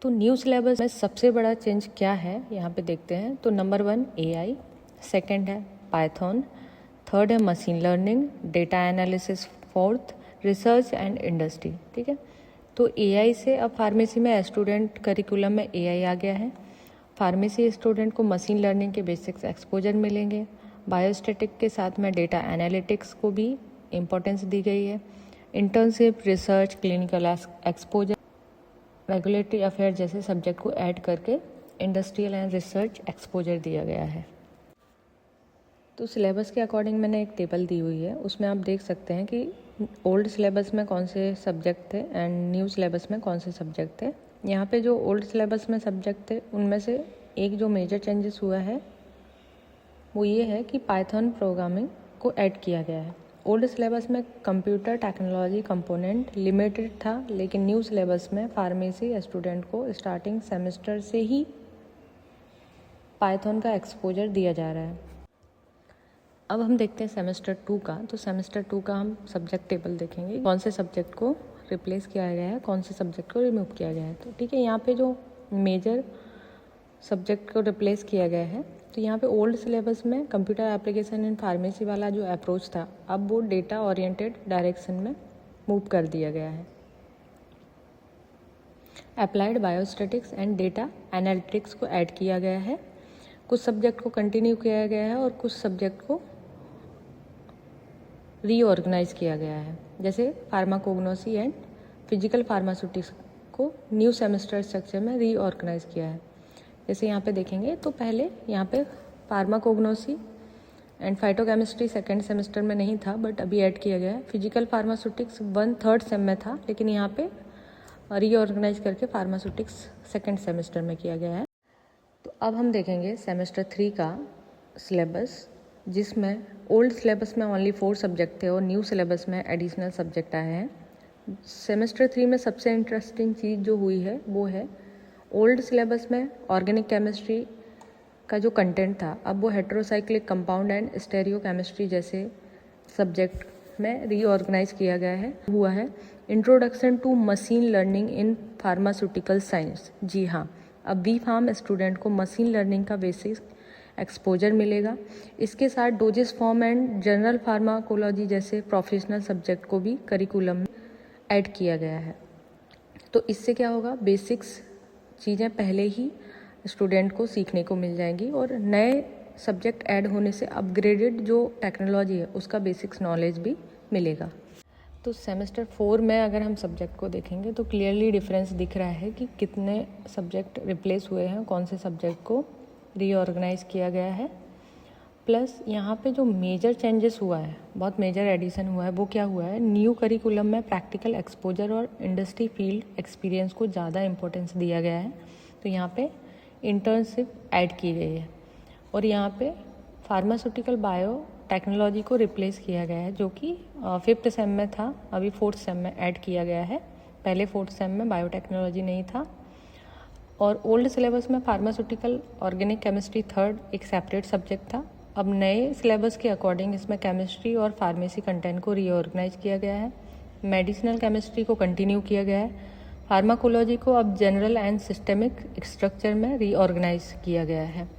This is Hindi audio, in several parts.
तो न्यू सिलेबस में सबसे बड़ा चेंज क्या है यहाँ पे देखते हैं। तो नंबर 1 AI, सेकंड है पाइथन, थर्ड है machine learning, data analysis, fourth research and industry. ठीक है, तो AI से अब फार्मेसी में स्टूडेंट करिकुलम में AI आ गया है। फार्मेसी स्टूडेंट को मशीन लर्निंग के बेसिक्स एक्सपोजर मिलेंगे। बायोस्टैटिक के साथ में डेटा एनालिटिक्स को भी इम्पोर्टेंस दी गई है। Internship, research, clinical exposure, regulatory affair जैसे सब्जेक्ट को ऐड करके इंडस्ट्रियल एंड रिसर्च एक्सपोजर दिया गया है। तो सिलेबस के अकॉर्डिंग मैंने एक टेबल दी हुई है, उसमें आप देख सकते हैं कि ओल्ड सिलेबस में कौन से सब्जेक्ट थे एंड न्यू सिलेबस में कौन से सब्जेक्ट थे। यहाँ पे जो ओल्ड सिलेबस में सब्जेक्ट थे उनमें से एक जो मेजर चेंजेस हुआ है वो ये है कि पाइथन प्रोग्रामिंग को ऐड किया गया है। ओल्ड सिलेबस में कंप्यूटर टेक्नोलॉजी कंपोनेंट लिमिटेड था, लेकिन न्यू सिलेबस में फार्मेसी स्टूडेंट को स्टार्टिंग सेमेस्टर से ही पाइथन का एक्सपोजर दिया जा रहा है। अब हम देखते हैं सेमेस्टर 2 का। तो सेमेस्टर 2 का हम सब्जेक्ट टेबल देखेंगे, कौन से सब्जेक्ट को रिप्लेस किया गया है, कौन से सब्जेक्ट को रिमूव किया गया है। तो ठीक है, यहाँ पे जो मेजर सब्जेक्ट को रिप्लेस किया गया है, तो यहाँ पे ओल्ड सिलेबस में कंप्यूटर एप्लीकेशन इन फार्मेसी वाला जो अप्रोच था, अब वो डेटा ओरिएंटेड डायरेक्शन में मूव कर दिया गया है। Applied biostatics and data analytics को ऐड किया गया है। कुछ सब्जेक्ट को कंटिन्यू किया गया है और कुछ सब्जेक्ट को रीऑर्गेनाइज किया गया है, जैसे फार्माकोग्नोसी एंड फिजिकल फार्मास्यूटिक्स को न्यू सेमेस्टर स्ट्रक्चर में रीऑर्गेनाइज किया है। जैसे यहाँ पे देखेंगे तो पहले यहाँ पे pharmacognosy and phytochemistry second semester में नहीं था, बट अभी ऐड किया गया है। फिजिकल फार्मास्यूटिक्स 1/3 सेम में था, लेकिन यहाँ पे रीऑर्गेनाइज करके फार्मास्यूटिक्स सेकेंड सेमेस्टर में किया गया है। तो अब हम देखेंगे सेमेस्टर 3 का सिलेबस, जिसमें ओल्ड सिलेबस में ओनली 4 सब्जेक्ट थे और न्यू सिलेबस में एडिशनल सब्जेक्ट आए हैं। सेमेस्टर 3 में सबसे इंटरेस्टिंग चीज़ जो हुई है वो है ओल्ड सिलेबस में ऑर्गेनिक केमिस्ट्री का जो कंटेंट था, अब वो हेटेरोसाइक्लिक कंपाउंड एंड स्टेरियोकेमिस्ट्री जैसे सब्जेक्ट में रीऑर्गेनाइज किया गया है हुआ है। Introduction to machine learning in pharmaceutical science, जी हाँ, अब बी फार्म स्टूडेंट को मशीन लर्निंग का बेसिक एक्सपोजर मिलेगा। इसके साथ doses form and general pharmacology जैसे प्रोफेशनल सब्जेक्ट को भी करिकुलम में ऐड किया गया है। तो इससे क्या होगा, बेसिक्स चीज़ें पहले ही स्टूडेंट को सीखने को मिल जाएंगी और नए सब्जेक्ट ऐड होने से अपग्रेडेड जो टेक्नोलॉजी है उसका बेसिक्स नॉलेज भी मिलेगा। तो सेमेस्टर 4 में अगर हम सब्जेक्ट को देखेंगे तो क्लियरली डिफरेंस दिख रहा है कि कितने सब्जेक्ट रिप्लेस हुए हैं, कौन से सब्जेक्ट को रीऑर्गेनाइज किया गया है। प्लस यहाँ पे जो मेजर चेंजेस हुआ है, बहुत मेजर एडिशन हुआ है, वो क्या हुआ है, न्यू करिकुलम में प्रैक्टिकल एक्सपोजर और इंडस्ट्री फील्ड एक्सपीरियंस को ज़्यादा इंपॉर्टेंस दिया गया है। तो यहाँ पे इंटर्नशिप ऐड की गई है और यहाँ पे फार्मास्यूटिकल बायो टेक्नोलॉजी को रिप्लेस किया गया है, जो कि 5th सेम में था, अभी 4th सेम में ऐड किया गया है। पहले 4th सेम में बायोटेक्नोलॉजी नहीं था। और ओल्ड सिलेबस में फार्मास्यूटिकल ऑर्गेनिक केमिस्ट्री थर्ड एक सेपरेट सब्जेक्ट था। अब नए सिलेबस के अकॉर्डिंग इसमें केमिस्ट्री और फार्मेसी कंटेंट को रीऑर्गेनाइज किया गया है। मेडिसिनल केमिस्ट्री को कंटिन्यू किया गया है। फार्माकोलॉजी को अब जनरल एंड सिस्टेमिक स्ट्रक्चर में रीऑर्गेनाइज किया गया है।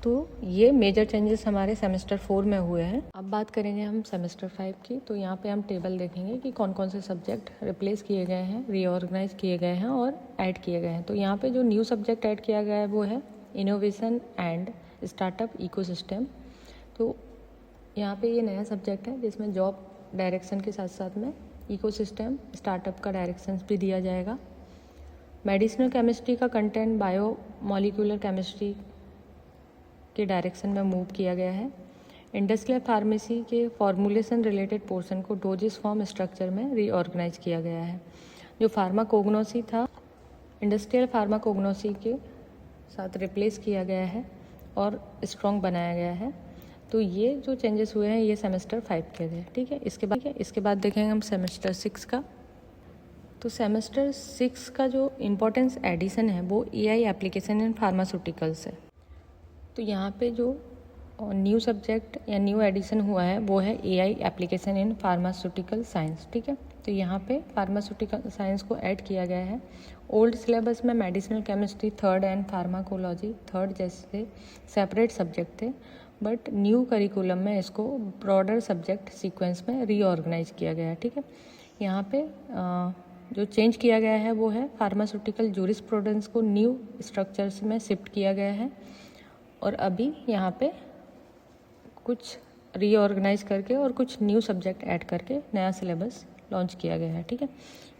तो ये मेजर चेंजेस हमारे सेमेस्टर 4 में हुए हैं। अब बात करेंगे हम सेमेस्टर 5 की। तो यहाँ पे हम टेबल देखेंगे कि कौन कौन से सब्जेक्ट रिप्लेस किए गए हैं, रीऑर्गेनाइज किए गए हैं और ऐड किए गए हैं। तो यहाँ पे जो न्यू सब्जेक्ट ऐड किया गया है वो है इनोवेशन एंड स्टार्टअप इकोसिस्टम। तो यहाँ पे ये नया सब्जेक्ट है जिसमें जॉब डायरेक्शन के साथ साथ में इकोसिस्टम स्टार्टअप का डायरेक्शन भी दिया जाएगा। मेडिसिनल केमिस्ट्री का कंटेंट बायो मॉलिक्यूलर केमिस्ट्री के डायरेक्शन में मूव किया गया है। इंडस्ट्रियल फार्मेसी के फॉर्मुलेशन रिलेटेड पोर्शन को डोजेस फॉर्म स्ट्रक्चर में रीऑर्गेनाइज किया गया है। जो फार्माकोग्नोसी था, इंडस्ट्रियल फार्माकोग्नोसी के साथ रिप्लेस किया गया है और स्ट्रॉन्ग बनाया गया है। तो ये जो चेंजेस हुए हैं ये सेमेस्टर 5 के थे। ठीक है, इसके बाद देखेंगे हम सेमेस्टर 6 का। तो सेमेस्टर 6 का जो इम्पोर्टेंस एडिशन है वो AI एप्लीकेशन इन फार्मास्यूटिकल्स है। तो यहाँ पे जो न्यू सब्जेक्ट या न्यू एडिशन हुआ है वो है AI application in pharmaceutical science. ठीक है, तो यहाँ पे फार्मास्यूटिकल साइंस को ऐड किया गया है ओल्ड सिलेबस में medicinal chemistry third and pharmacology third जैसे सेपरेट सब्जेक्ट थे, बट न्यू करिकुलम में इसको ब्रॉडर सब्जेक्ट सीक्वेंस में रीऑर्गेनाइज किया गया है। ठीक है, यहाँ पे जो चेंज किया गया है वो है फार्मास्यूटिकल जूरिस्प्रूडेंस को न्यू स्ट्रक्चर्स में शिफ्ट किया गया है, और अभी यहाँ पे कुछ रीऑर्गेनाइज करके और कुछ न्यू सब्जेक्ट ऐड करके नया सिलेबस लॉन्च किया गया है। ठीक है,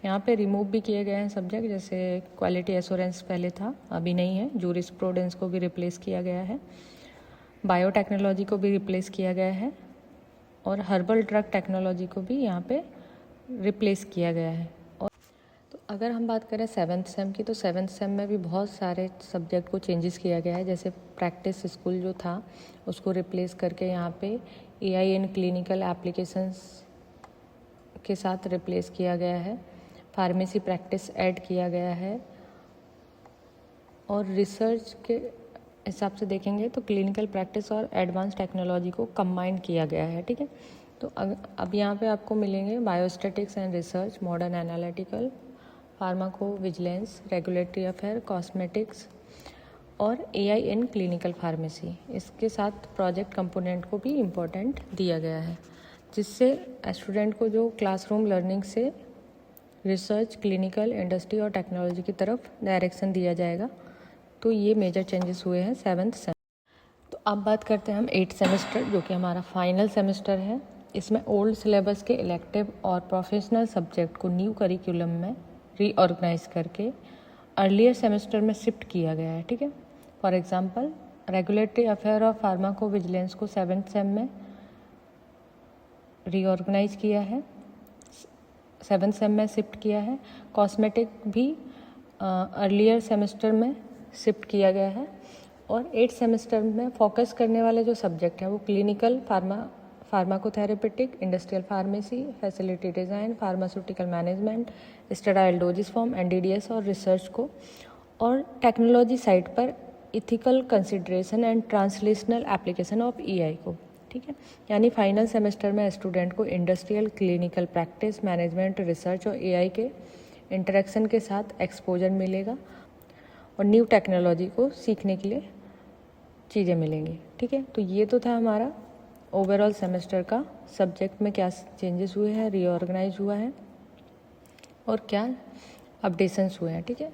यहाँ पे रिमूव भी किए गए हैं सब्जेक्ट, जैसे क्वालिटी एश्योरेंस पहले था अभी नहीं है, जूरिस्प्रूडेंस को भी रिप्लेस किया गया है, बायोटेक्नोलॉजी को भी रिप्लेस किया गया है, और हर्बल ड्रग टेक्नोलॉजी को भी यहाँ पे रिप्लेस किया गया है। और तो अगर हम बात करें 7th सेम की, तो 7th सेम में भी बहुत सारे सब्जेक्ट को चेंजेस किया गया है। जैसे प्रैक्टिस स्कूल जो था उसको रिप्लेस करके यहाँ पे AI इन क्लिनिकल एप्लीकेशंस के साथ रिप्लेस किया गया है, फार्मेसी प्रैक्टिस ऐड किया गया है, और रिसर्च के हिसाब से देखेंगे तो क्लिनिकल प्रैक्टिस और एडवांस टेक्नोलॉजी को कंबाइन किया गया है। ठीक है, तो अब यहाँ पे आपको मिलेंगे biostatics and research, modern analytical, pharmaco vigilance, regulatory affair, cosmetics और AI इन क्लिनिकल फार्मेसी। इसके साथ प्रोजेक्ट कंपोनेंट को भी इम्पोर्टेंट दिया गया है, जिससे स्टूडेंट को जो क्लासरूम लर्निंग से रिसर्च, क्लिनिकल, इंडस्ट्री और टेक्नोलॉजी की तरफ डायरेक्शन दिया जाएगा। तो ये मेजर चेंजेस हुए हैं 7th सेम। तो अब बात करते हैं हम 8th सेमेस्टर, जो कि हमारा फाइनल सेमेस्टर है। इसमें ओल्ड सिलेबस के इलेक्टिव और प्रोफेशनल सब्जेक्ट को न्यू करिकुलम में रीऑर्गेनाइज करके अर्लियर सेमेस्टर में शिफ्ट किया गया है। ठीक है, फॉर एग्जांपल रेगुलेटरी अफेयर और फार्माको विजिलेंस को 7th सेम में रीऑर्गेनाइज किया है, 7th सेम में शिफ्ट किया है। कॉस्मेटिक भी अर्लियर सेमेस्टर में शिफ्ट किया गया है, और 8th सेमेस्टर में फोकस करने वाले जो सब्जेक्ट हैं वो clinical, pharmacotherapeutic, industrial pharmacy, facility design, pharmaceutical management, sterile doses form, NDDS और रिसर्च को, और टेक्नोलॉजी साइड पर ethical consideration and translational application of EI को। ठीक है, यानी फाइनल सेमेस्टर में स्टूडेंट को industrial, clinical practice, management, research और AI के इंटरेक्शन के साथ एक्सपोजर मिलेगा, और न्यू टेक्नोलॉजी को सीखने के लिए चीज़ें मिलेंगी। ठीक है, तो ये तो था हमारा ओवरऑल सेमेस्टर का सब्जेक्ट में क्या चेंजेस हुए हैं, रीऑर्गेनाइज हुआ है और क्या अपडेशंस हुए हैं। ठीक है।